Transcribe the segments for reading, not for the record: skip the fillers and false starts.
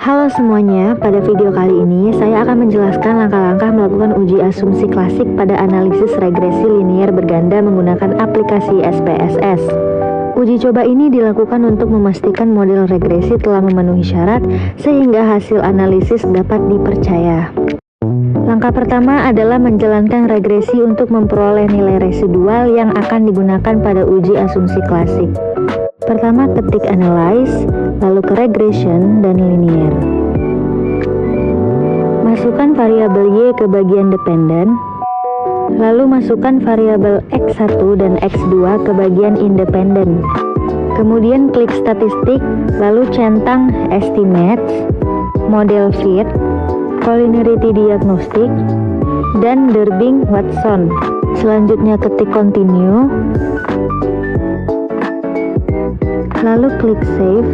Halo semuanya, pada video kali ini saya akan menjelaskan langkah-langkah melakukan uji asumsi klasik pada analisis regresi linier berganda menggunakan aplikasi SPSS. Uji coba ini dilakukan untuk memastikan model regresi telah memenuhi syarat sehingga hasil analisis dapat dipercaya. Langkah pertama adalah menjalankan regresi untuk memperoleh nilai residual yang akan digunakan pada uji asumsi klasik. Pertama, ketik analyze, lalu ke regression dan linear. Masukkan variabel Y ke bagian dependen, lalu masukkan variabel X1 dan X2 ke bagian independen. Kemudian klik statistik, lalu centang estimates, model fit, collinearity diagnostic, dan Durbin-Watson. Selanjutnya ketik continue, lalu klik save,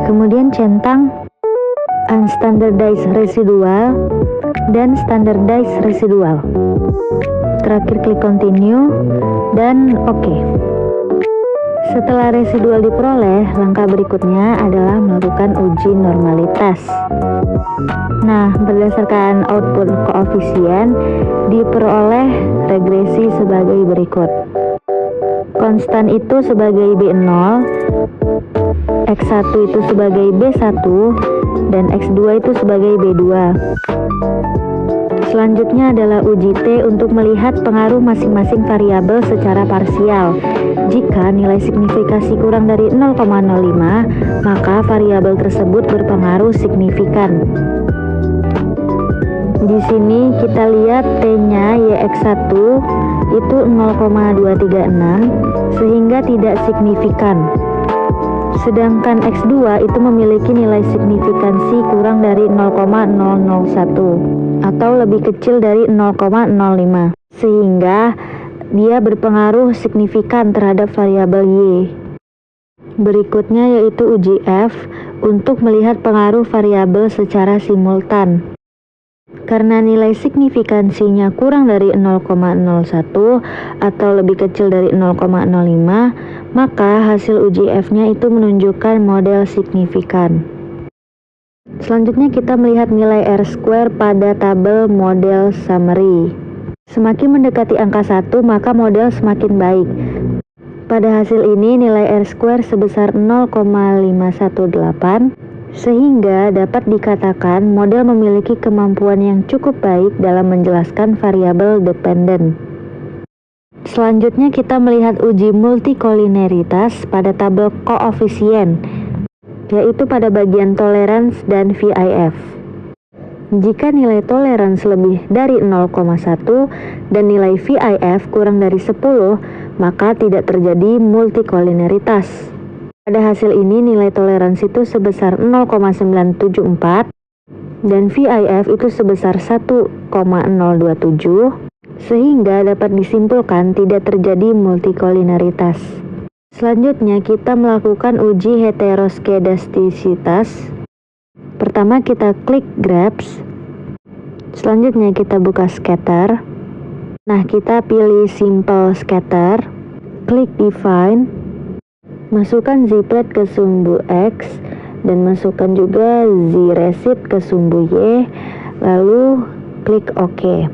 kemudian centang unstandardized residual dan standardized residual. Terakhir klik continue dan oke. Setelah residual diperoleh, langkah berikutnya adalah melakukan uji normalitas. Nah, berdasarkan output koefisien diperoleh regresi sebagai berikut. Konstan itu sebagai B0, X1 itu sebagai B1, dan X2 itu sebagai B2. Selanjutnya adalah uji T untuk melihat pengaruh masing-masing variabel secara parsial. Jika nilai signifikasi kurang dari 0,05, maka variabel tersebut berpengaruh signifikan. Di sini kita lihat T-nya YX1 itu 0,236 sehingga tidak signifikan. Sedangkan X2 itu memiliki nilai signifikansi kurang dari 0,001 atau lebih kecil dari 0,05 sehingga dia berpengaruh signifikan terhadap variabel Y. Berikutnya yaitu uji F untuk melihat pengaruh variabel secara simultan. Karena nilai signifikansinya kurang dari 0,01 atau lebih kecil dari 0,05, maka hasil uji F-nya itu menunjukkan model signifikan. Selanjutnya kita melihat nilai R-square pada tabel model summary. Semakin mendekati angka 1, maka model semakin baik. Pada hasil ini nilai R-square sebesar 0,518, sehingga dapat dikatakan model memiliki kemampuan yang cukup baik dalam menjelaskan variabel dependen. Selanjutnya kita melihat uji multikolinearitas pada tabel koefisien, yaitu pada bagian tolerance dan VIF. Jika nilai tolerance lebih dari 0,1 dan nilai VIF kurang dari 10, maka tidak terjadi multikolinearitas. Pada hasil ini nilai toleransi itu sebesar 0,974 dan VIF itu sebesar 1,027 sehingga dapat disimpulkan tidak terjadi multikolinearitas. Selanjutnya kita melakukan uji heteroskedastisitas. Pertama kita klik graph, selanjutnya kita buka scatter. Nah, kita pilih simple scatter, klik define, masukkan z-plot ke sumbu X dan masukkan juga z-recit ke sumbu Y, lalu klik OK.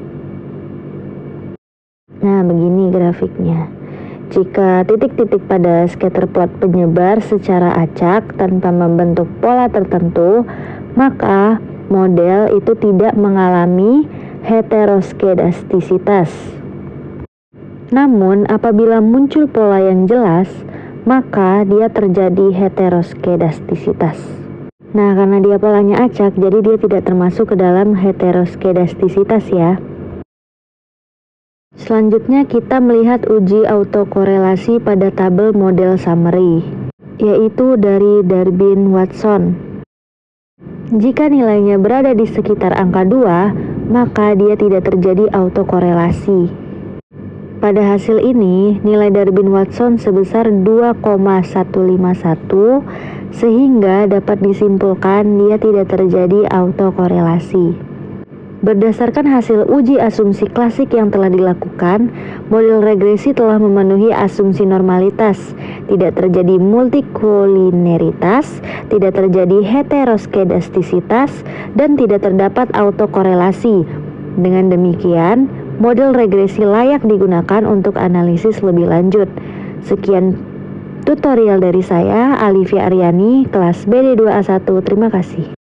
Nah, begini grafiknya. Jika titik-titik pada scatter plot penyebar secara acak tanpa membentuk pola tertentu, maka model itu tidak mengalami heteroskedastisitas. Namun, apabila muncul pola yang jelas, maka dia terjadi heteroskedastisitas. Nah, karena dia polanya acak, jadi dia tidak termasuk ke dalam heteroskedastisitas ya. Selanjutnya kita melihat uji autokorelasi pada tabel model summary, yaitu dari Durbin-Watson. Jika nilainya berada di sekitar angka 2, maka dia tidak terjadi autokorelasi. Pada hasil ini, nilai Durbin-Watson sebesar 2,151 sehingga dapat disimpulkan dia tidak terjadi autokorelasi. Berdasarkan hasil uji asumsi klasik yang telah dilakukan, model regresi telah memenuhi asumsi normalitas, tidak terjadi multikolineritas, tidak terjadi heteroskedastisitas, dan tidak terdapat autokorelasi. Dengan demikian, model regresi layak digunakan untuk analisis lebih lanjut. Sekian tutorial dari saya, Alivia Aryani, kelas BD2A1. Terima kasih.